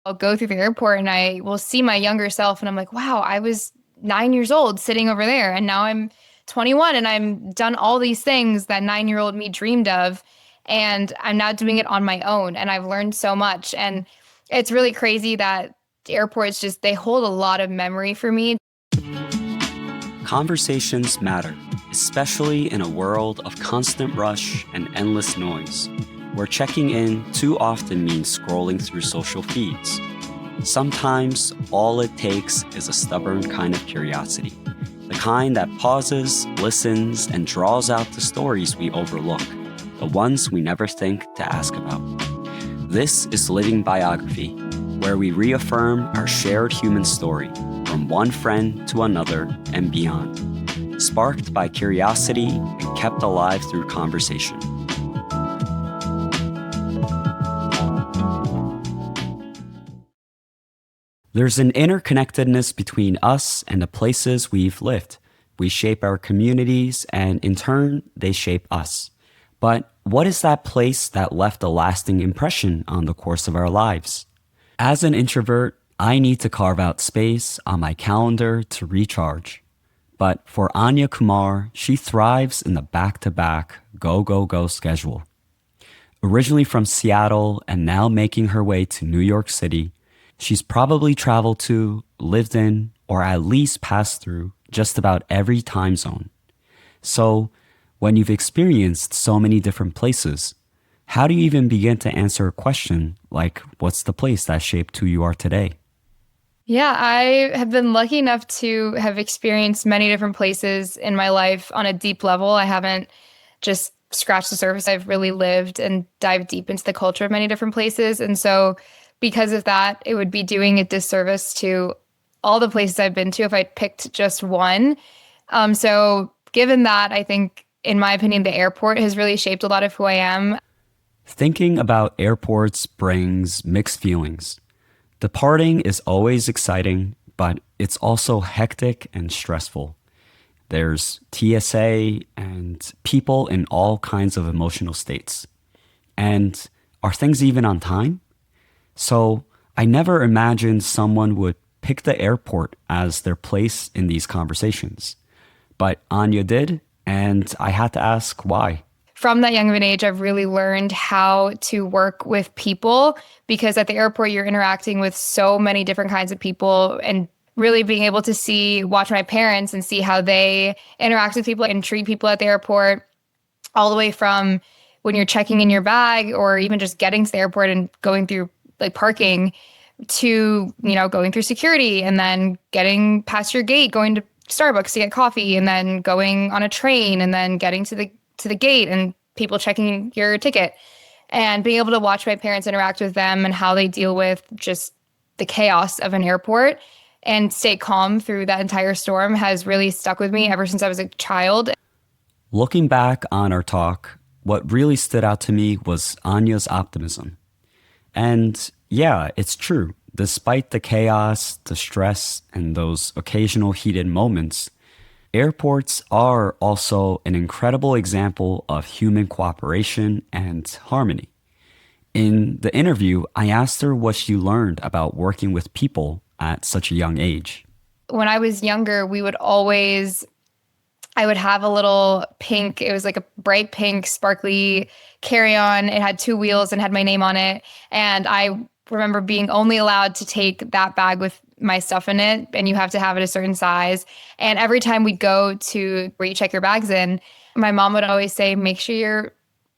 I'll go through the airport and I will see my younger self and I'm like, wow, I was 9 years old sitting over there and now I'm 21 and I'm done all these things that 9-year-old me dreamed of. And I'm now doing it on my own and I've learned so much. And it's really crazy that airports just, they hold a lot of memory for me. Conversations matter, especially in a world of constant rush and endless noise, where checking in too often means scrolling through social feeds. Sometimes all it takes is a stubborn kind of curiosity, the kind that pauses, listens, and draws out the stories we overlook, the ones we never think to ask about. This is Living Biography, where we reaffirm our shared human story from one friend to another and beyond, sparked by curiosity and kept alive through conversation. There's an interconnectedness between us and the places we've lived. We shape our communities, and in turn, they shape us. But what is that place that left a lasting impression on the course of our lives? As an introvert, I need to carve out space on my calendar to recharge. But for Anya Kumar, she thrives in the back-to-back, go-go-go schedule. Originally from Seattle and now making her way to New York City, she's probably traveled to, lived in, or at least passed through just about every time zone. So, when you've experienced so many different places, how do you even begin to answer a question like, what's the place that shaped who you are today? Yeah, I have been lucky enough to have experienced many different places in my life on a deep level. I haven't just scratched the surface. I've really lived and dived deep into the culture of many different places. And so, because of that, it would be doing a disservice to all the places I've been to if I picked just one. So, given that, I think, in my opinion, the airport has really shaped a lot of who I am. Thinking about airports brings mixed feelings. Departing is always exciting, but it's also hectic and stressful. There's TSA and people in all kinds of emotional states. And are things even on time? So I never imagined someone would pick the airport as their place in these conversations. But Anya did, and I had to ask why. From that young of an age, I've really learned how to work with people because at the airport, you're interacting with so many different kinds of people and really being able to watch my parents and see how they interact with people and treat people at the airport, all the way from when you're checking in your bag or even just getting to the airport and going through like parking to, going through security and then getting past your gate, going to Starbucks to get coffee and then going on a train and then getting to the gate and people checking your ticket and being able to watch my parents interact with them and how they deal with just the chaos of an airport and stay calm through that entire storm has really stuck with me ever since I was a child. Looking back on our talk, what really stood out to me was Anya's optimism. And yeah, it's true. Despite the chaos, the stress, and those occasional heated moments, airports are also an incredible example of human cooperation and harmony. In the interview, I asked her what she learned about working with people at such a young age. When I was younger, I would have a little pink, it was like a bright pink, sparkly carry-on. It had 2 wheels and had my name on it. And I remember being only allowed to take that bag with my stuff in it, and you have to have it a certain size. And every time we'd go to where you check your bags in, my mom would always say, make sure you're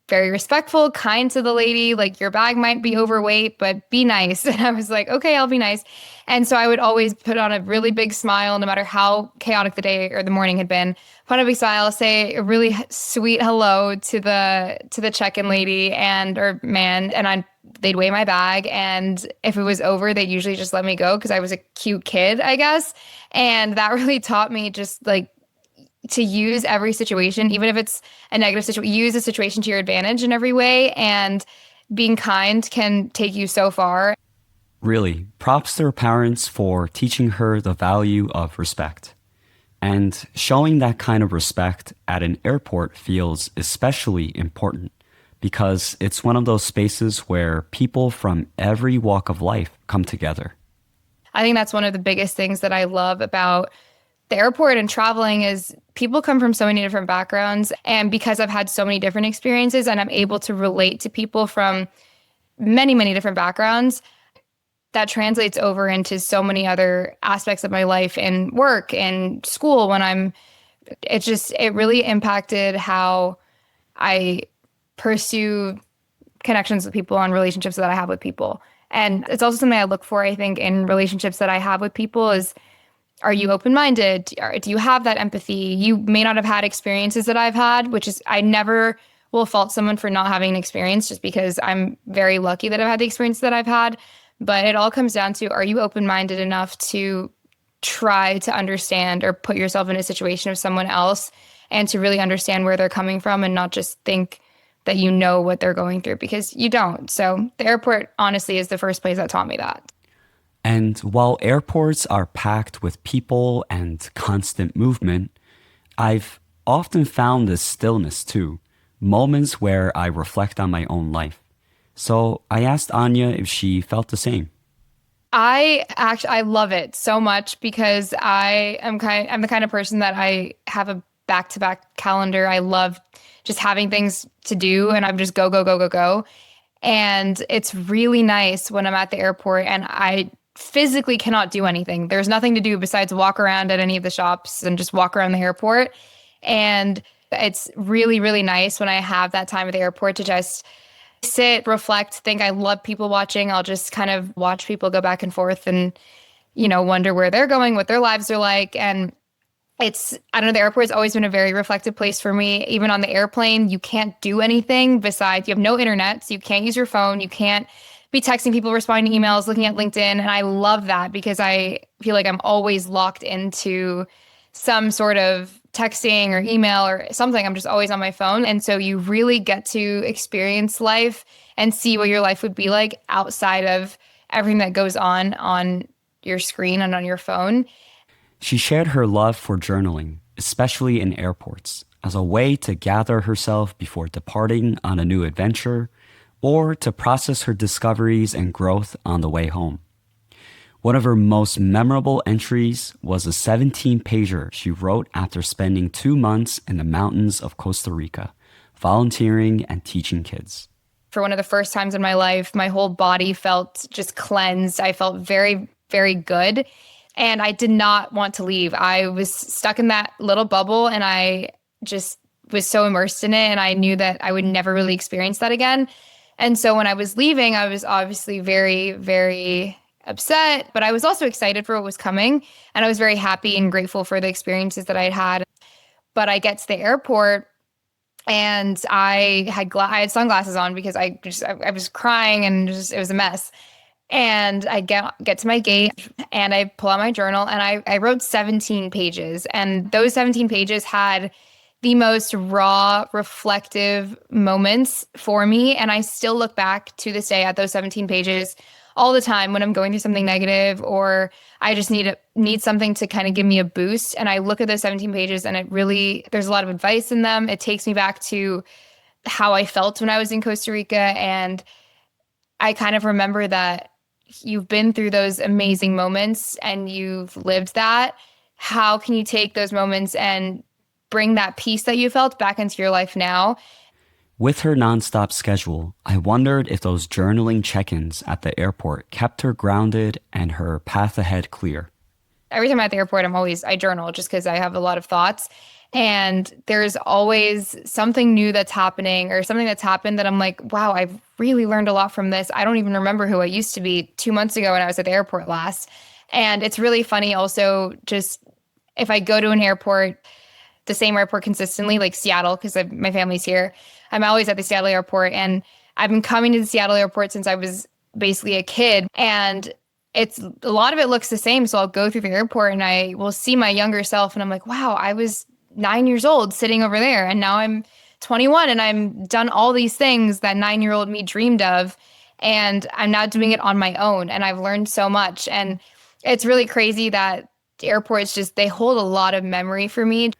very respectful, kind to the lady. Like, your bag might be overweight, but be nice. And I was like, okay, I'll be nice. And so I would always put on a really big smile, no matter how chaotic the day or the morning had been. Put on a big smile, say a really sweet hello to the check-in lady or man, and they'd weigh my bag. And if it was over, they'd usually just let me go because I was a cute kid, I guess. And that really taught me just like to use every situation, even if it's a negative situation, use the situation to your advantage in every way. And being kind can take you so far. Really, props to her parents for teaching her the value of respect. And showing that kind of respect at an airport feels especially important because it's one of those spaces where people from every walk of life come together. I think that's one of the biggest things that I love about the airport and traveling is people come from so many different backgrounds. And because I've had so many different experiences and I'm able to relate to people from many, many different backgrounds, that translates over into so many other aspects of my life and work and school it really impacted how I pursue connections with people and relationships that I have with people. And it's also something I look for, I think, in relationships that I have with people is, are you open-minded? Do you have that empathy? You may not have had experiences that I've had, which is, I never will fault someone for not having an experience just because I'm very lucky that I've had the experience that I've had. But it all comes down to, are you open-minded enough to try to understand or put yourself in a situation of someone else and to really understand where they're coming from and not just think that you know what they're going through because you don't. So the airport, honestly, is the first place that taught me that. And while airports are packed with people and constant movement, I've often found this stillness too, moments where I reflect on my own life. So I asked Anya if she felt the same. I love it so much because I'm the kind of person that I have a back-to-back calendar. I love just having things to do and I'm just go, go, go, go, go. And it's really nice when I'm at the airport and I physically cannot do anything. There's nothing to do besides walk around at any of the shops and just walk around the airport. And it's really, really nice when I have that time at the airport to just sit, reflect, think. I love people watching. I'll just kind of watch people go back and forth and, wonder where they're going, what their lives are like. And I don't know, the airport's always been a very reflective place for me. Even on the airplane, you can't do anything besides, you have no internet, so you can't use your phone. You can't be texting people, responding to emails, looking at LinkedIn. And I love that because I feel like I'm always locked into some sort of texting or email or something. I'm just always on my phone. And so you really get to experience life and see what your life would be like outside of everything that goes on your screen and on your phone. She shared her love for journaling, especially in airports, as a way to gather herself before departing on a new adventure or to process her discoveries and growth on the way home. One of her most memorable entries was a 17-pager she wrote after spending 2 months in the mountains of Costa Rica, volunteering and teaching kids. For one of the first times in my life, my whole body felt just cleansed. I felt very, very good. And I did not want to leave. I was stuck in that little bubble and I just was so immersed in it. And I knew that I would never really experience that again. And so when I was leaving, I was obviously very, very upset, but I was also excited for what was coming. And I was very happy and grateful for the experiences that I had. But I get to the airport and I had sunglasses on because I was crying and it was a mess. And I get to my gate and I pull out my journal and I wrote 17 pages. And those 17 pages had the most raw, reflective moments for me. And I still look back to this day at those 17 pages all the time when I'm going through something negative or I just need something to kind of give me a boost. And I look at those 17 pages and there's a lot of advice in them. It takes me back to how I felt when I was in Costa Rica. And I kind of remember that you've been through those amazing moments and you've lived that. How can you take those moments and bring that peace that you felt back into your life now? With her nonstop schedule, I wondered if those journaling check-ins at the airport kept her grounded and her path ahead clear. Every time I'm at the airport, I journal just because I have a lot of thoughts. And there's always something new that's happening or something that's happened that I'm like, wow, I've really learned a lot from this. I don't even remember who I used to be 2 months ago when I was at the airport last. And it's really funny also, just if I go to an airport, the same airport consistently, like Seattle, because my family's here, I'm always at the Seattle airport. And I've been coming to the Seattle airport since I was basically a kid. And a lot of it looks the same. So I'll go through the airport and I will see my younger self and I'm like, wow, I was 9 years old sitting over there. And now I'm 21 and I'm done all these things that 9-year-old me dreamed of. And I'm now doing it on my own. And I've learned so much. And it's really crazy that airports they hold a lot of memory for me.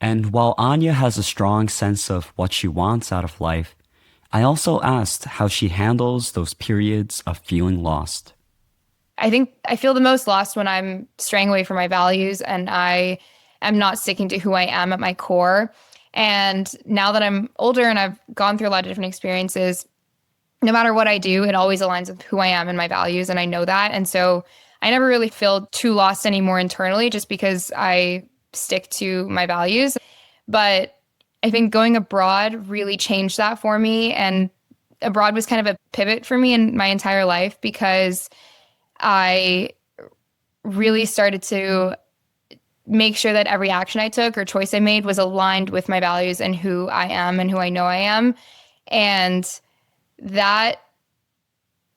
And while Anya has a strong sense of what she wants out of life, I also asked how she handles those periods of feeling lost. I think I feel the most lost when I'm straying away from my values and I am not sticking to who I am at my core. And now that I'm older and I've gone through a lot of different experiences, no matter what I do, it always aligns with who I am and my values. And I know that. And so I never really feel too lost anymore internally just because I stick to my values. But I think going abroad really changed that for me. And abroad was kind of a pivot for me in my entire life because I really started to make sure that every action I took or choice I made was aligned with my values and who I am and who I know I am. And that,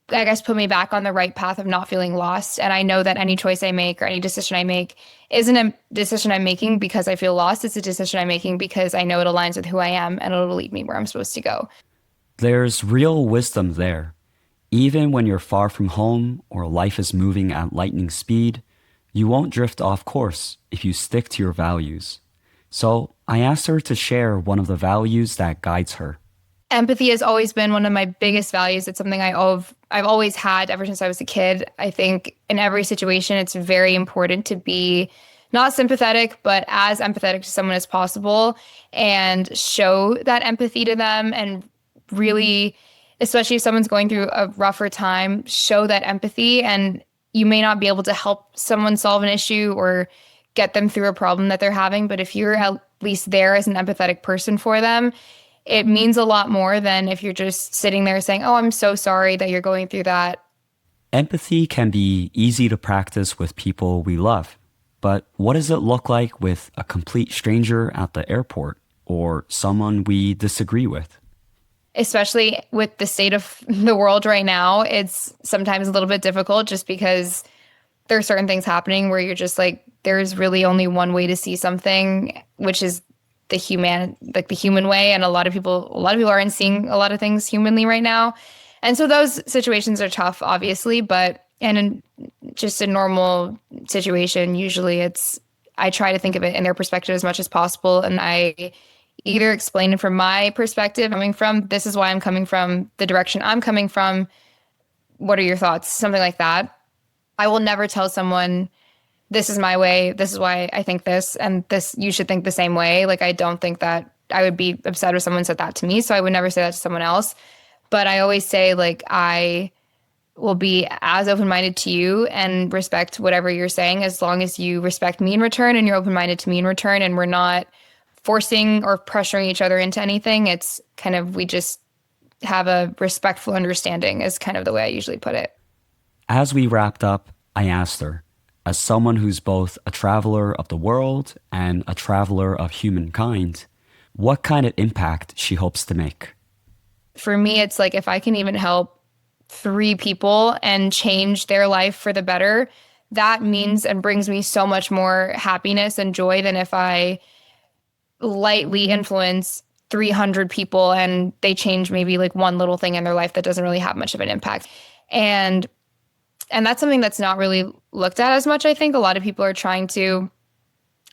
I guess, put me back on the right path of not feeling lost. And I know that any choice I make or any decision I make isn't a decision I'm making because I feel lost. It's a decision I'm making because I know it aligns with who I am and it'll lead me where I'm supposed to go. There's real wisdom there. Even when you're far from home or life is moving at lightning speed, you won't drift off course if you stick to your values. So I asked her to share one of the values that guides her. Empathy has always been one of my biggest values. It's something I've always had ever since I was a kid. I think in every situation, it's very important to be not sympathetic, but as empathetic to someone as possible and show that empathy to them and really, especially if someone's going through a rougher time, show that empathy. And you may not be able to help someone solve an issue or get them through a problem that they're having, but if you're at least there as an empathetic person for them, it means a lot more than if you're just sitting there saying, "Oh, I'm so sorry that you're going through that." Empathy can be easy to practice with people we love, but what does it look like with a complete stranger at the airport or someone we disagree with? Especially with the state of the world right now, it's sometimes a little bit difficult just because there are certain things happening where you're just like, there's really only one way to see something, which is the human way. And a lot of people aren't seeing a lot of things humanly right now. And so those situations are tough, obviously, but and in just a normal situation, usually I try to think of it in their perspective as much as possible. And I either explain it from my perspective, coming from, this is why I'm coming from, the direction I'm coming from. What are your thoughts? Something like that. I will never tell someone, this is my way, this is why I think this, and this, you should think the same way. Like, I don't think that I would be upset if someone said that to me. So I would never say that to someone else. But I always say, like, I will be as open-minded to you and respect whatever you're saying as long as you respect me in return and you're open-minded to me in return and we're not forcing or pressuring each other into anything. It's kind of, we just have a respectful understanding is kind of the way I usually put it. As we wrapped up, I asked her, as someone who's both a traveler of the world and a traveler of humankind, what kind of impact she hopes to make. For me, it's like if I can even help 3 people and change their life for the better, that means and brings me so much more happiness and joy than if I lightly influence 300 people and they change maybe like one little thing in their life that doesn't really have much of an impact. And that's something that's not really looked at as much, I think. A lot of people are trying to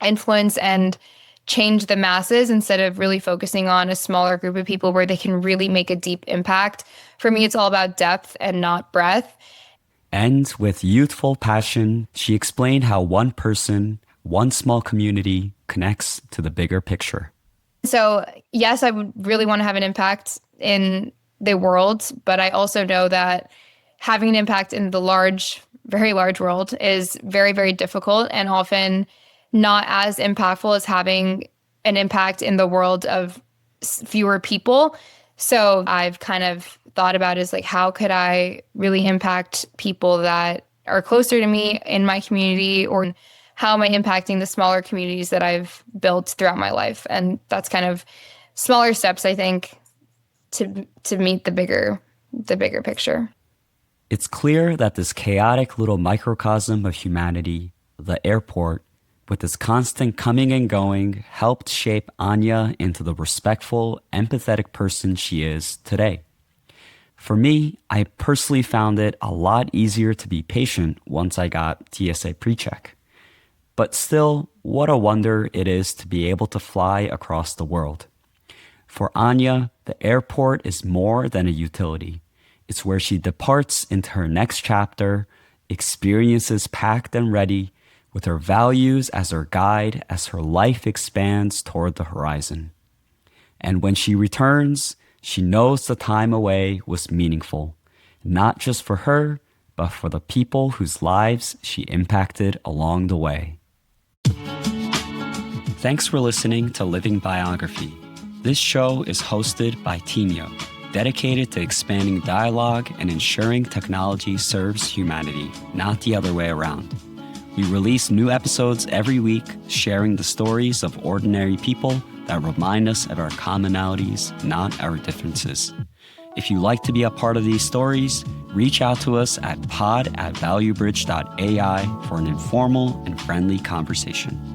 influence and change the masses instead of really focusing on a smaller group of people where they can really make a deep impact. For me, it's all about depth and not breadth. And with youthful passion, she explained how one person, one small community connects to the bigger picture. So, yes, I would really want to have an impact in the world, but I also know that having an impact in the large, very large world is very, very difficult and often not as impactful as having an impact in the world of fewer people. So I've kind of thought about is like, how could I really impact people that are closer to me in my community, or how am I impacting the smaller communities that I've built throughout my life? And that's kind of smaller steps, I think, to meet the bigger picture. It's clear that this chaotic little microcosm of humanity, the airport, with its constant coming and going, helped shape Anya into the respectful, empathetic person she is today. For me, I personally found it a lot easier to be patient once I got TSA PreCheck. But still, what a wonder it is to be able to fly across the world. For Anya, The airport is more than a utility. It's where she departs into her next chapter, experiences packed and ready, with her values as her guide as her life expands toward the horizon. And when she returns, she knows the time away was meaningful, not just for her, but for the people whose lives she impacted along the way. Thanks for listening to Living Biography. This show is hosted by Teemyo, dedicated to expanding dialogue and ensuring technology serves humanity, not the other way around. We release new episodes every week, sharing the stories of ordinary people that remind us of our commonalities, not our differences. If you'd like to be a part of these stories, reach out to us at pod@valuebridge.ai for an informal and friendly conversation.